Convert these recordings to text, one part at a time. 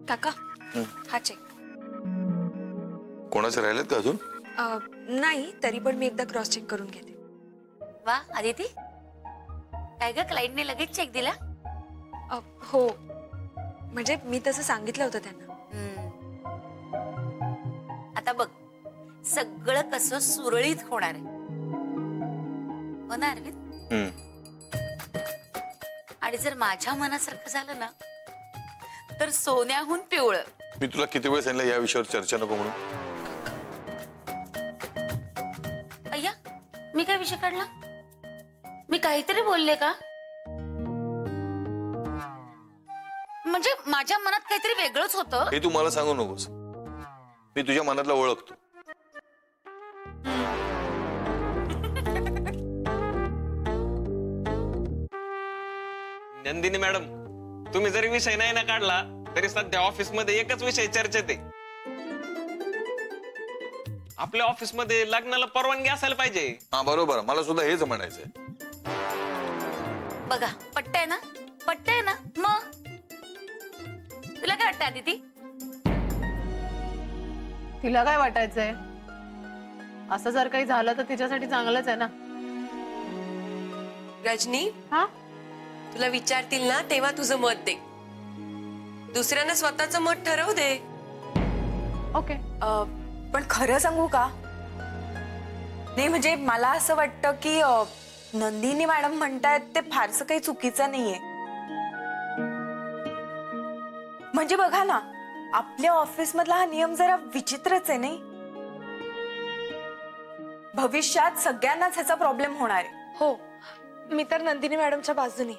काका हा चेक. कोणाचे राहिलेत का अजून? नाही, तरी पण मी एकदा क्रॉस चेक करून घेते. वा आदिती, काय ग क्लायंटने लगेच चेक दिला? हो, म्हणजे मी तसं सांगितलं होतं त्यांना. आता बघ, सगळं कसं सुरळीत होणार आहे. हो ना अरविंद? आणि जर माझ्या मनासारखं झालं ना तर सोन्याहून पिवळं. मी तुला किती वेळ सांगितलं या विषयावर चर्चा नको म्हणून. अय्या, मी काय विषय काढला? मी काहीतरी बोलले का? म्हणजे माझ्या मनात काहीतरी वेगळंच होतं. हे तू मला सांगू नकोस, मी तुझ्या मनातला ओळखतो. नंदिनी मॅडम, तुम्ही जरी विषय नाही ना काढला तरी सध्या ऑफिस मध्ये एकच विषय चर्चेत आहे. आपल्या ऑफिस मध्ये लग्नाला परवानगी असायला पाहिजे. हा बरोबर, मला सुद्धा हेच म्हणायचंय. बघा, पट्टय ना? पट्टय ना? मग तुला काय वाटतं आदिती? तिला काय वाटायचंय? असं जर काही झालं तर तिच्यासाठी चांगलंच आहे ना. रजनी, हा, तुला विचारतील ना तेव्हा तुझं मत दे. दुसऱ्यांना स्वतःचं मत ठरवू दे. ओके. पण खरं सांगू का? नाही म्हणजे मला असं वाटतं की नंदिनी मॅडम म्हणतायत ते फारसं काही चुकीचं नाहीये. म्हणजे बघा ना, आपल्या ऑफिस मधला हा नियम जरा विचित्रच आहे नाही? भविष्यात सगळ्यांनाच ह्याचा प्रॉब्लेम होणार आहे. हो, मी तर नंदिनी मॅडमच्या बाजूने.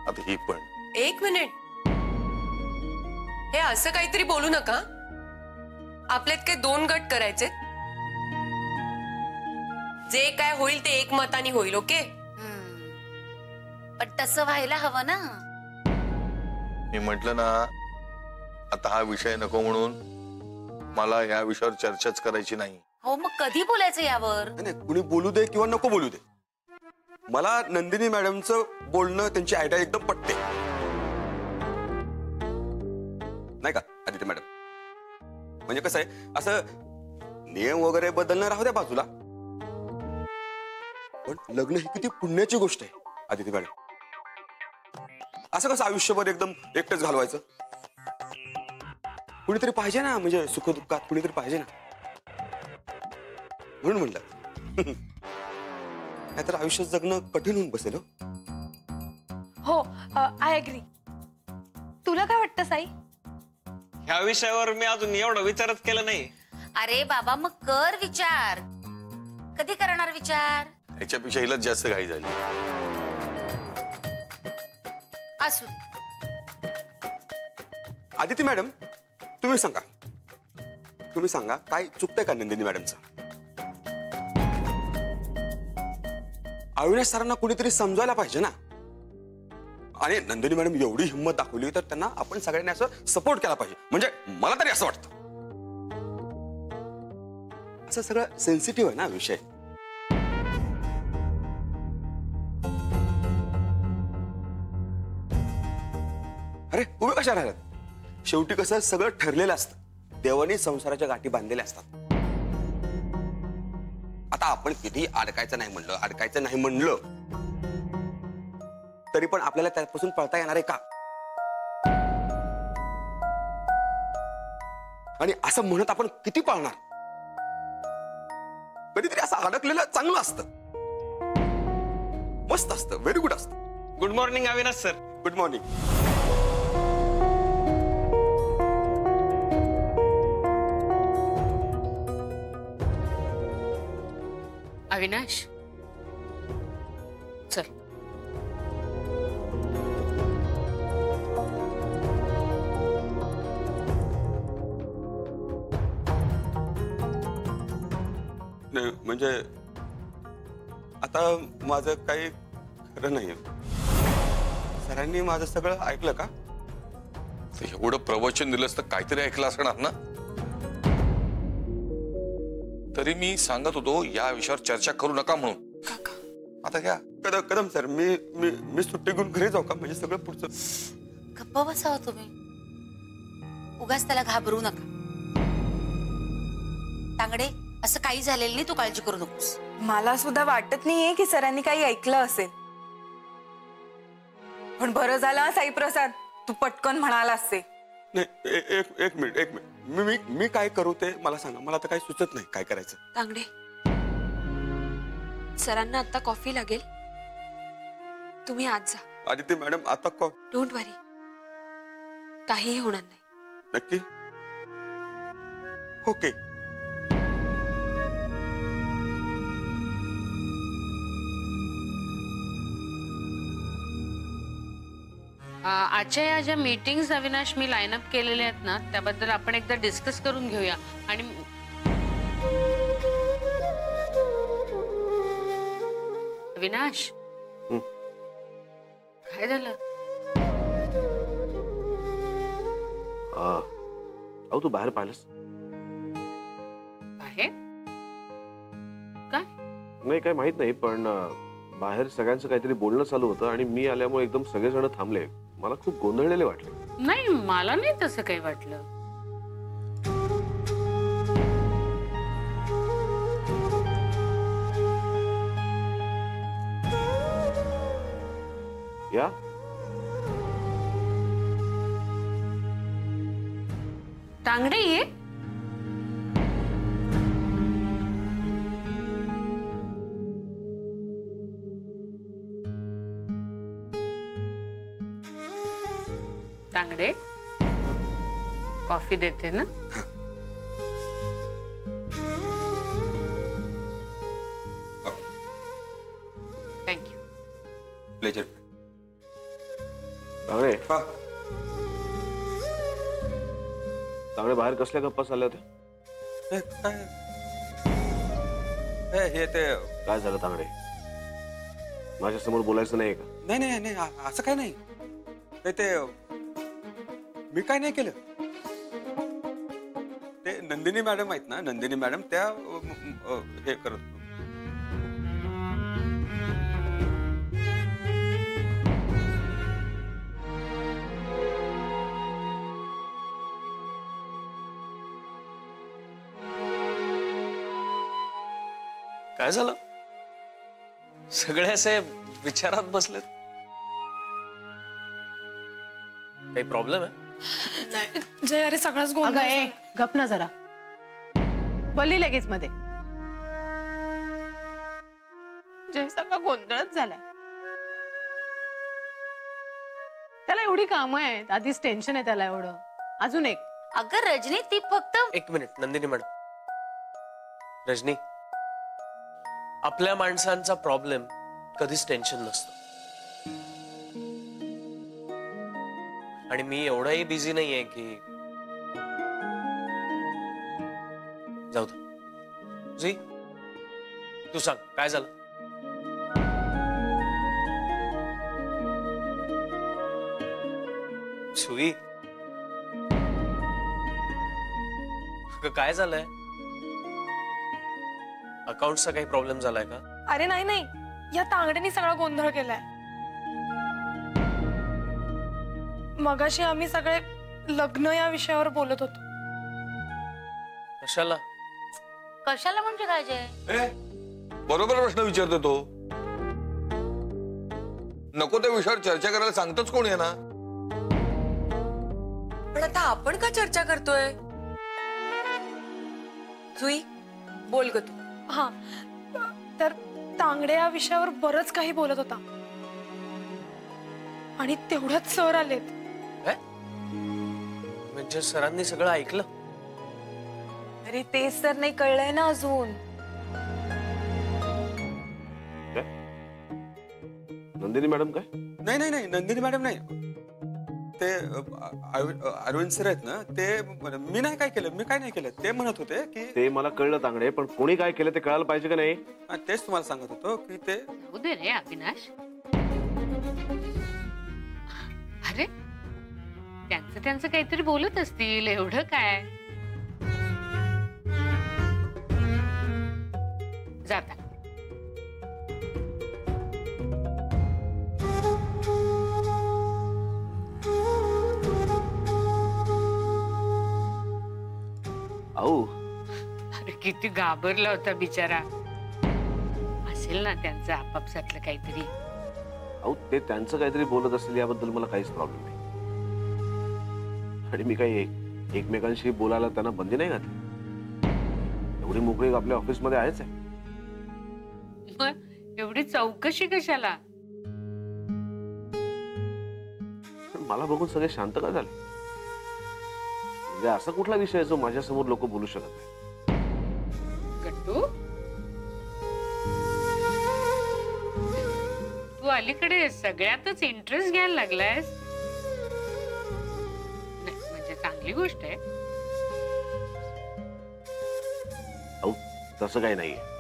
आता ही पण एक मिनिट, हे असं काहीतरी बोलू नका. आपल्यात काय दोन गट करायचे, जे काय होईल ते एकमताने होईल. ओके? पण तसं व्हायला हवं ना. मी म्हटलं ना, आता हा विषय नको म्हणून मला या विषयावर चर्चाच करायची नाही. हो, मग कधी बोलायचं यावर? नाही, कुणी बोलू दे किंवा नको बोलू दे, मला नंदिनी मॅडमचं बोलणं, त्यांची आयडिया एकदम पटते. नाही का आदिती मॅडम? म्हणजे कसं आहे, असं नियम वगैरे बदलणं राहू द्या बाजूला, पण लग्न ही किती पुण्याची गोष्ट आहे आदिती मॅडम. असं कसं आयुष्यभर एकदम एकटंच घालवायचं? कुणीतरी पाहिजे ना, म्हणजे सुखदुःखात कुणीतरी पाहिजे ना, म्हणून म्हणलं. नाहीतर आयुष्य जगणं कठीण होऊन बसेल. हो, आय एग्री. तुला काय वाटतं साई? ह्या विषयावर मी अजून एवढा विचारच केला नाही. अरे बाबा, मग कर विचार. कधी करणार विचार? ह्याच्यापेक्षा हिला जास्त घाई झाली. असू. आदिती मॅडम, तुम्ही सांगा काय चुकतंय का नंदिनी मॅडमचं? अविनाश सरांना कुणीतरी समजायला पाहिजे ना. आणि नंदिनी मॅडम एवढी हिंमत दाखवली तर त्यांना आपण सगळ्यांनी असं सपोर्ट केला पाहिजे. म्हणजे मला तरी असं वाटतं. असं सगळं सेन्सिटिव्ह आहे ना विषय. अरे उभे कशा राहिलात? शेवटी कसं सगळं ठरलेलं असतं. देवाने संसाराच्या गाठी बांधलेल्या असतात. आता आपण किती अडकायचं नाही म्हणलं तरी पण आपल्याला त्यापासून पळता येणार आहे का? आणि असं म्हणत आपण किती पाळणार? कधीतरी असं अडकलेलं चांगलं असतं, मस्त असतं, व्हेरी गुड असतं. Good morning Avinash sir. Good morning. Avinash, चल. नाही म्हणजे आता माझं काही खरं नाहीये. सरांनी माझं सगळं ऐकलं का? एवढं प्रवचन दिलंस तर काहीतरी ऐकलं असणार ना. तरी मी सांगत होतो या विषयावर चर्चा करू नका म्हणून. आता घ्या, कदम सर मी मी मी सुट्टी घेऊन घरी जाऊ का? म्हणजे सगळं पुढचं. गप्प बसावं तुम्ही. उगाच त्याला घाबरू नका. तांगडे, असं काही झालेलं नाही, तू काळजी करू नकोस. मला सुद्धा वाटत नाहीये की सरांनी काही ऐकलं असेल. पण बरं झालं साईप्रसाद, तू पटकन म्हणाला असते. नाही एक मिनिट मी मी काय करू ते मला सांगा. मला तर काही सुचत नाही काय करायचं. तांगडे, सरांना आता कॉफी लागेल, तुम्ही आज जा. आदिती मॅडम आता डोंट वरी, काहीही होणार नाही. नक्की? ओके. आजच्या या ज्या मीटिंग्स अविनाश मी लाईन अप केलेल्या आहेत ना, त्याबद्दल आपण एकदा डिस्कस करून घेऊया. आणि अविनाश, काय झालं? अहो तू बाहेर पाहिलंस? आहे काय? नाही काय माहित नाही, पण बाहेर सगळ्यांचं काहीतरी बोलणं चालू होतं आणि मी आल्यामुळे एकदम सगळेजण थांबले. मला खूप गोंधळलेले वाटले. नाही, मला नाही तसं काही वाटलं. या तांगडे ये. तांगडे, कॉफी देते ना? थँक्यू. प्लेजर. तांगडे, तांगडे बाहेर कसल्या गप्पा चालल्या होत्या? हे ते काय झालं तांगडे? माझ्या समोर बोलायचं नाही का? नाही नाही नाही असं काय नाही. ते मी काय नाही केलं. ते नंदिनी मॅडम आहेत ना, नंदिनी मॅडम त्या हे करत. काय झालं? सगळे असे विचारात बसलेत. काही प्रॉब्लेम आहे? जय, अरे सगळंच गोंधळ. गप ना जरा. बोलली लगेच मध्ये. जय, सगळा गोंधळच झालाय. त्याला एवढी कामं आहेत, आधीच टेन्शन आहे त्याला एवढं. अजून एक. अगं रजनी, ती फक्त एक मिनिट नंदिनी मॅडम. रजनी, आपल्या माणसांचा प्रॉब्लेम कधीच टेन्शन नसतं. आणि मी एवढाही बिझी नाहीये की जाऊ दे. जी, तू सांग काय झालं? सुई, काय झालंय? अकाउंटचा काही प्रॉब्लेम झालाय का? अरे नाही नाही, या तांगड्याने सगळा गोंधळ केलाय. मगाशी आम्ही सगळे लग्न या विषयावर बोलत होतो. कशाला? कशाला म्हणजे काय जय? बरोबर प्रश्न विचारतो तो. नको त्या विषयावर चर्चा करायला सांगतोच कोण आहे ना. पण आता आपण का चर्चा करतोय? जुई, बोल ग तू. हा, तर तांगडे या विषयावर बरंच काही बोलत होता आणि तेवढ्यात सर आलेत. म्हणजे सरांनी सगळं ऐकलं? अरे तेच तर नाही कळलंय ना अजून. नंदिनी मॅडम काय? नाही नाही नाही, नंदिनी मॅडम नाही. ते अरविंद सर आहेत ना, ते मी नाही काय केलं, मी काय नाही केलं. ते म्हणत होते की ते मला कळलं तांगडे, पण कोणी काय केलं ते कळायला पाहिजे का नाही? तेच तुम्हाला सांगत होतो की ते. जाऊ दे रे अविनाश. अरे त्यांचं काहीतरी बोलत असतील, एवढं काय. जाता किती घाबरला होता बिचारा. असेल ना त्यांचं आपापसातलं काहीतरी. अहो ते त्यांचं काहीतरी बोलत असेल याबद्दल मला काहीच प्रॉब्लेम नाही. आणि मी काही एकमेकांशी बोलायला त्यांना बंदी नाही घातली. एवढी मोकळी आपल्या ऑफिसमध्ये आहेच आहे. मग एवढी चौकशी कशाला? मला बघून सगळे शांत का झाले? म्हणजे असा कुठला विषय आहे जो माझ्यासमोर लोक बोलू शकत नाही? गट्टू, तू अलीकडे सगळ्यातच इंटरेस्ट घ्यायला लागलायस. म्हणजे चांगली गोष्ट आहे. अहो तसं काही नाहीये.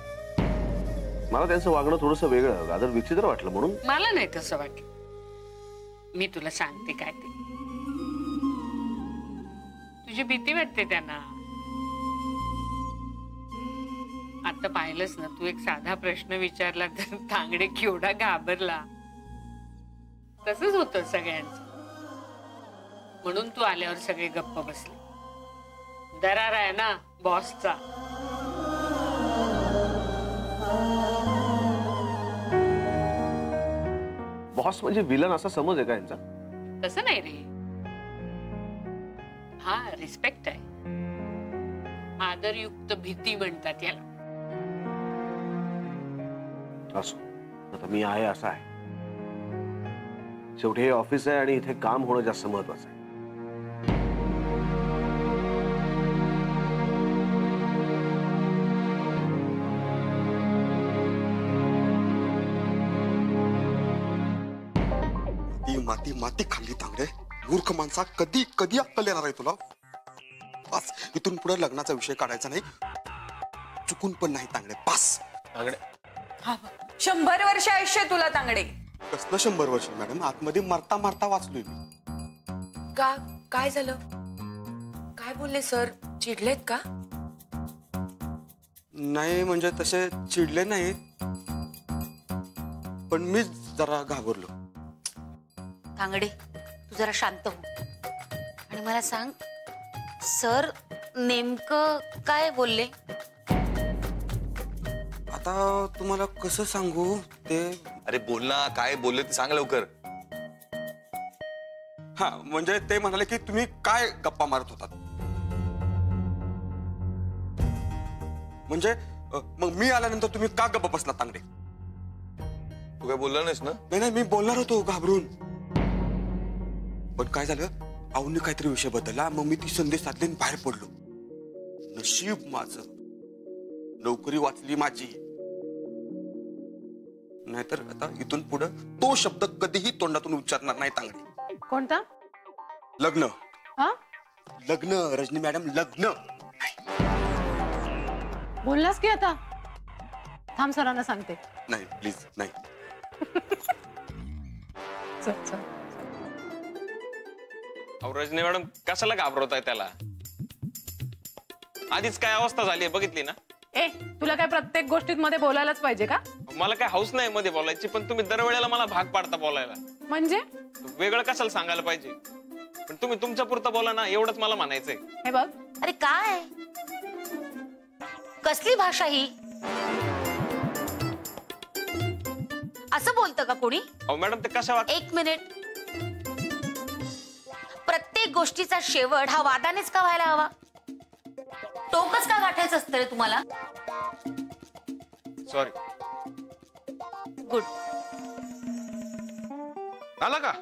मला त्यांचं वागणं थोडंसं वेगळं रादर विचित्र वाटलं म्हणून. मला नाही तसं वाटलं. मी तुला सांगते काय ते. तुझी भीती वाटते त्यांना. आता पाहिलंस ना, तू एक साधा प्रश्न विचारला तर तांगडे केवढा घाबरला. तसंच होतं सगळ्यांचं. म्हणून तू आल्यावर सगळे गप्प बसले. दरार आहे ना बॉसचा. बॉस म्हणजे विलन असा समज आहे का यांचा? तसं नाही रे. हा रिस्पेक्ट आहे. आदरयुक्त भीती म्हणतात याला. असो, आता मी आहे असा आहे. शेवटी हे ऑफिस आहे आणि इथे काम होणं जास्त महत्वाचं आहे. माती माती खाल्ली तांगडे. मूर्ख माणसा, कधी कधी अक्कल येणार आहे तुला? पास. इथून पुढे लग्नाचा विषय काढायचा नाही. चुकून पण नाही तांगडे. पास. तांगडे 100 वर्ष आयुष्य आहे तुला तांगडे. कसलं 100 वर्ष मॅडम? आतमध्ये मरता मरता वाचलोय मी. का काय झालं? काय बोलले सर? चिडलेत का? नाही म्हणजे तसे चिडले नाहीत, पण मीच जरा घाबरलो. तांगडे, तू जरा शांत हो आणि मला सांग, सर नेमकं काय बोलले? आता तुम्हाला कसं सांगू ते? अरे बोल ना, काय बोलले ते सांग लवकर. हा म्हणजे ते म्हणाले की तुम्ही काय गप्पा मारत होतात. म्हणजे मग मी आल्यानंतर तुम्ही का गप्पा बसला तांगडे? तू काय बोलला नाहीस ना? नाही मी बोलणार होतो घाबरून, पण काय झालं, आऊंनी काहीतरी विषय बदलला. मग मी ती संधी साधली आणि बाहेर पडलो. नशीब माझं, नोकरी वाचली माझी. नाहीतर आता इथून पुढे तो शब्द कधीही तोंडातून उच्चारणार नाही तांगडी. कोणता? लग्न. हा? लग्न रजनी मॅडम, लग्न. बोललास की आता? थांब सरांना सांगते. नाही प्लीज नाही. चल चल. रजनी मॅडम कशाला घाबरवताय त्याला? आधीच काय अवस्था झाली बघितली ना. ए, तुला काय प्रत्येक गोष्टीत मध्ये बोलायलाच पाहिजे का? मला काय हाऊस नाही मध्ये बोलायची, पण तुम्ही दरवेळेला मला भाग पाडता बोलायला. म्हणजे वेगळं कशाला सांगायला पाहिजे? पण तुम्ही तुमच्या पुरतं बोला ना, एवढंच मला म्हणायचंय. हे बघ. अरे काय, कसली भाषा ही? असं बोलतं का कोणी? अहो मॅडम ते कशा वाट. एक मिनिट. प्रत्येक गोष्टीचा शेवट हा वादानेच का व्हायला हवा? टोकच का गाठायचं असतं रे तुम्हाला? सॉरी. गुड. झालं का?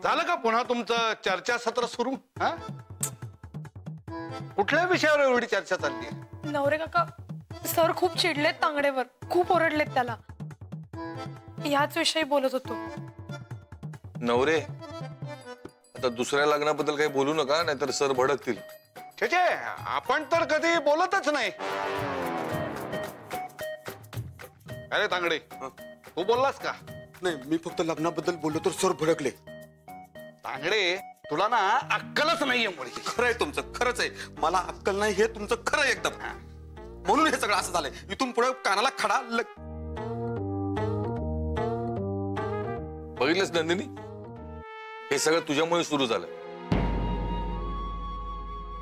झालं का पुन्हा तुमचं चर्चासत्र सुरू? हा, कुठल्या विषयावर एवढी चर्चा चालली? नवरे काका, सर खूप चिडलेत तांगडेवर, खूप ओरडलेत त्याला. याच विषयी बोलत होतो. नवरे, आता दुसऱ्या लग्नाबद्दल काही बोलू नका, नाहीतर सर भडकतील. छे, आपण तर कधी बोलतच नाही. अरे तांगडे, तू बोललास का? नाही, मी फक्त लग्नाबद्दल बोललो तर सर भडकले. तांगडे, तुला ना अक्कलच नाहीये मुळी. खरंय तुमचं, खरंच आहे. मला अक्कल नाही हे तुमचं खरं एकदम. म्हणून हे सगळं असं झालंय. इथून पुढे कानाला खडा बघितलंस नंदिनी, हे सगळं तुझ्यामुळे सुरू झालं.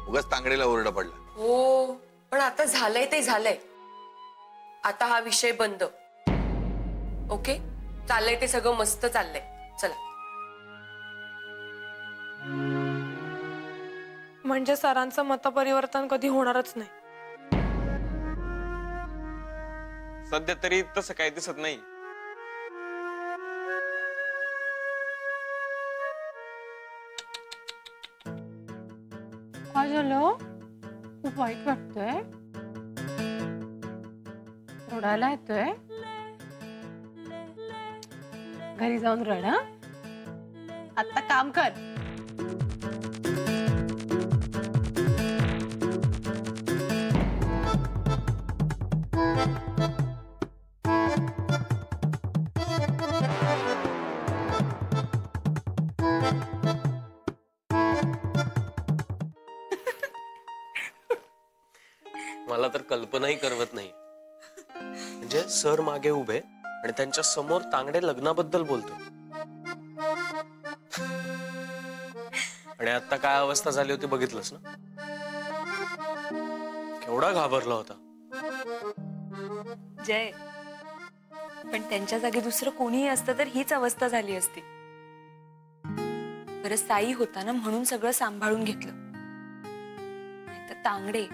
उगाच तांगडेला ओरडा पडला. हो, पण आता झालंय ते झालंय. आता हा विषय बंद. ओके, चाललंय ते सगळं मस्त चाललंय. चला. म्हणजे सरांचं मतपरिवर्तन कधी होणारच नाही. सध्या तरी तसं काही दिसत नाही. काय झालं? खूप वाईट वाटतंय. रडायला येतोय. घरी जाऊन रड. हं? आता काम कर. मला तर कल्पनाही करवत नाही. म्हणजे सर मागे उभे आणि त्यांच्या समोर तांगडे लग्नाबद्दल बोलतो. आणि आता काय अवस्था झाली होती बघितलंस ना? केवढा घाबरला होता. जय, पण त्यांच्या जागी दुसरं कोणीही असतं तर हीच अवस्था झाली असती. बरं साई होता ना म्हणून सगळं सांभाळून घेतलं. नाहीतर तांगडे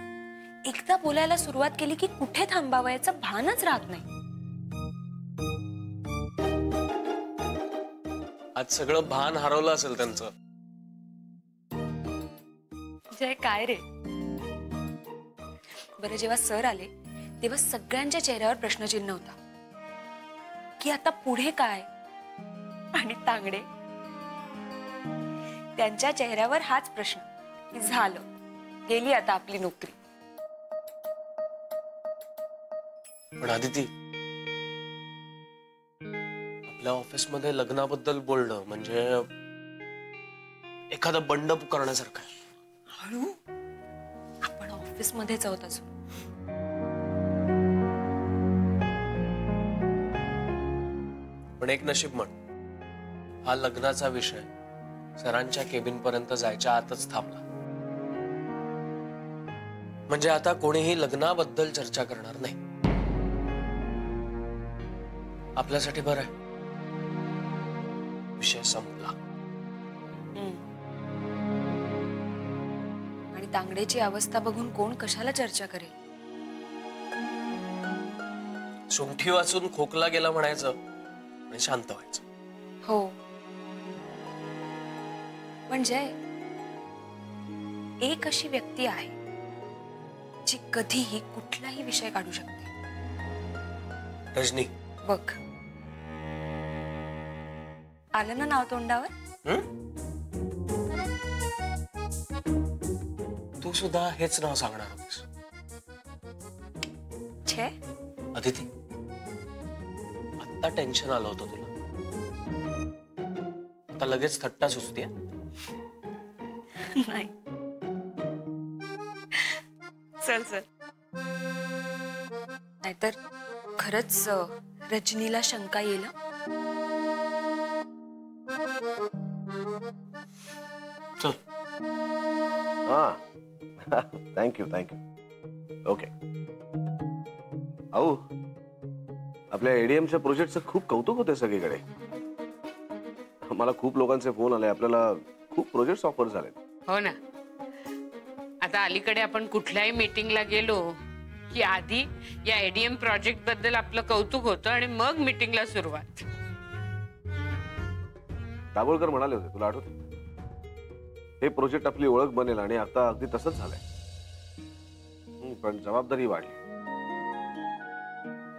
एकदा बोलायला सुरुवात केली की कुठे थांबावं याचं भानच राहत नाही. आज सगळं भान हरवलं असेल त्यांचं. जय काय रे? बरं जेव्हा सर आले तेव्हा सगळ्यांच्या चेहऱ्यावर प्रश्नचिन्ह होता की आता पुढे काय. आणि तांगडे त्यांच्या चेहऱ्यावर हाच प्रश्न की झालं, गेली आता आपली नोकरी. पण आदिती, आपल्या ऑफिसमध्ये लग्नाबद्दल बोलणं म्हणजे एखादा बंड पुकारण्यासारखं आहे. हळू, आपण ऑफिस मध्येच आहोत अजून. पण एक नशीब म्हण, हा लग्नाचा विषय सरांच्या केबिन पर्यंत जायच्या आतच थांबला. म्हणजे आता कोणीही लग्नाबद्दल चर्चा करणार नाही. आपल्यासाठी बरं आहे, विषय संपला. आणि तांगडेची अवस्था बघून कोण कशाला चर्चा करेल. सुंठी वाचून खोकला गेला म्हणायचं आणि शांत व्हायचं. हो, म्हणजे एक अशी व्यक्ती आहे जी कधीही कुठलाही विषय काढू शकते. रजनी, बघ आलं ना नाव तोंडावर. तू सुद्धा हेच नाव सांगणार होतीस. छे अदिती, आता टेन्शन आलं होतं तुला, आता लगेच थट्टा सुचते. नाही, चल चल. नाहीतर खरंच रजनीला शंका येईल. चल. हा, थँक्यू थँक्यू. ओके. आओ, आपल्या एडीएमच्या प्रोजेक्टचं खूप कौतुक होते सगळीकडे. मला खूप लोकांचे फोन आले, आपल्याला खूप प्रोजेक्ट्स ऑफर झाले. हो ना. आता अलीकडे आपण कुठल्याही मीटिंगला गेलो की आधी या एडीएम प्रोजेक्ट बद्दल आपलं कौतुक होतं आणि मग मीटिंगला सुरुवात. दाभोळकर म्हणाले होते, तुला आठवतं? हे प्रोजेक्ट आपली ओळख बनेल आणि आता अगदी तसंच झालंय. पण जबाबदारी वाढली,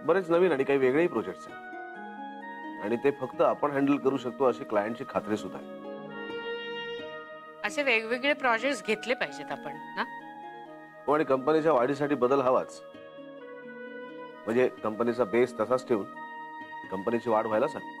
बरेच नवीन आणि काही वेगळेही प्रोजेक्ट्स आहेत आणि ते फक्त आपण हँडल करू शकतो अशी क्लायंटची खात्री सुद्धा आहे. असे वेगवेगळे प्रोजेक्ट्स घेतले पाहिजेत आपण ना. हो, आणि कंपनीच्या वाढीसाठी बदल हवाच. म्हणजे कंपनीचा बेस तसाच ठेवून कंपनीची वाढ व्हायला सांग.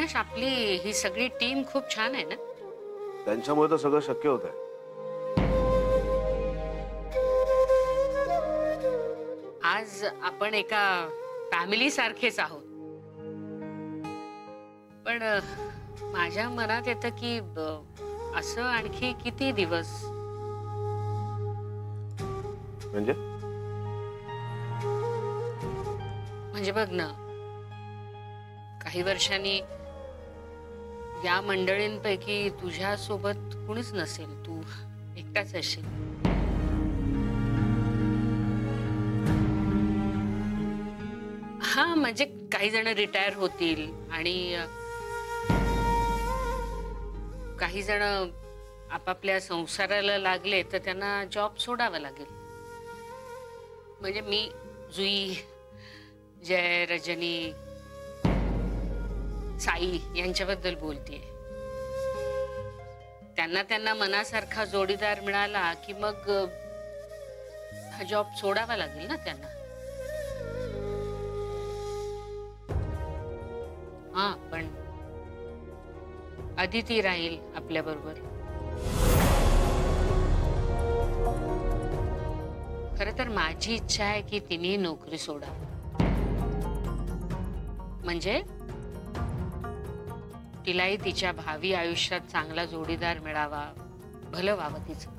अविनाश, आपली ही सगळी टीम खूप छान आहे ना. त्यांच्यामुळे तर सगळं शक्य होत आहे. आज आपण एका फॅमिली सारखेच आहोत. पण माझ्या मनात येतं की असं आणखी किती दिवस. म्हणजे बघ ना, काही वर्षांनी या मंडळींपैकी तुझ्या सोबत कुणीच नसेल, तू एकटाच असशील. हा, म्हणजे काही जण रिटायर होतील आणि काही जण आपापल्या संसाराला लागले तर त्यांना जॉब सोडावा लागेल. म्हणजे मी जुई, जय, रजनी, साई यांच्याबद्दल बोलतेय. त्यांना मनासारखा जोडीदार मिळाला की मग हा जॉब सोडावा लागेल ना त्यांना. हा, पण अदिती राहील आपल्या बरोबर. खरं तर माझी इच्छा आहे की तिने नोकरी सोडा, म्हणजे तिलाही तिच्या भावी आयुष्यात चांगला जोडीदार मिळावा, भलं व्हावं तिचं.